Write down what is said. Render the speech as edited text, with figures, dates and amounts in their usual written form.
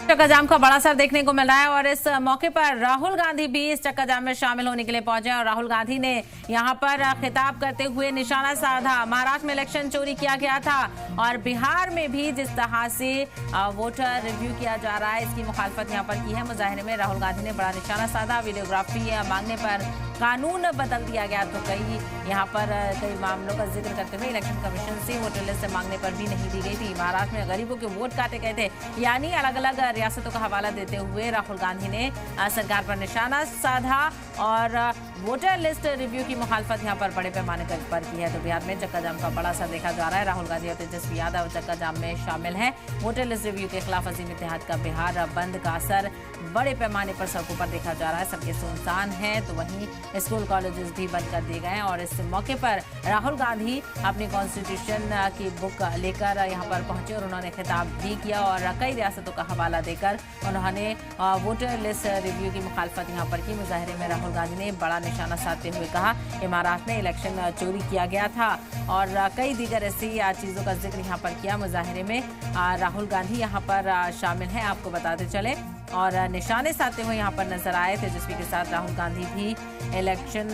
चक्का जाम का बड़ा असर देखने को मिल रहा है और इस मौके पर राहुल गांधी भी इस चक्का जाम में शामिल होने के लिए पहुंचे और राहुल गांधी ने यहां पर खिताब करते हुए निशाना साधा। महाराष्ट्र में इलेक्शन चोरी किया गया था और बिहार में भी जिस तरह से वोटर रिव्यू किया जा रहा है इसकी मुखालफत यहां पर की है। मुजाहिरे में राहुल गांधी ने बड़ा निशाना साधा। वीडियोग्राफी मांगने पर कानून बदल दिया गया तो कई मामलों का जिक्र करते हुए इलेक्शन कमीशन से वोटर लिस्ट मांगने पर भी नहीं दी गई थी। महाराष्ट्र में गरीबों के वोट काटे गए थे, यानी अलग अलग रियासतों का हवाला देते हुए राहुल गांधी ने सरकार पर निशाना साधा और वोटर लिस्ट रिव्यू की मुखालफत यहां पर बड़े पैमाने पर की है। तो बिहार में चक्का जाम का बड़ा असर देखा जा रहा है। राहुल गांधी और तेजस्वी यादव चक्का जाम में शामिल हैं। वोटर लिस्ट रिव्यू के खिलाफ अजीम इत्तेहाद का बिहार बंद का असर बड़े पैमाने पर सड़कों पर देखा जा रहा है। सड़कें सुनसान हैं तो वहीं स्कूल कॉलेजेस भी बंद कर दिए गए हैं और इस मौके पर राहुल गांधी अपनी कॉन्स्टिट्यूशन की बुक लेकर यहां पर पहुंचे और उन्होंने खिताब भी किया और कई रियासतों का हवाला देकर उन्होंने वोटर लिस्ट रिव्यू की मुखालफत यहां पर की। मुजाहिरे में राहुल गांधी ने बड़ा निशाना साधते हुए कहा कि महाराष्ट्र में इलेक्शन चोरी किया गया था और कई दीगर ऐसी चीजों का जिक्र यहां पर किया। मुजाहिरे में राहुल गांधी यहां पर शामिल हैं, आपको बताते चले, और निशाने साधते हुए यहां पर नजर आए। तेजस्वी के साथ राहुल गांधी भी इलेक्शन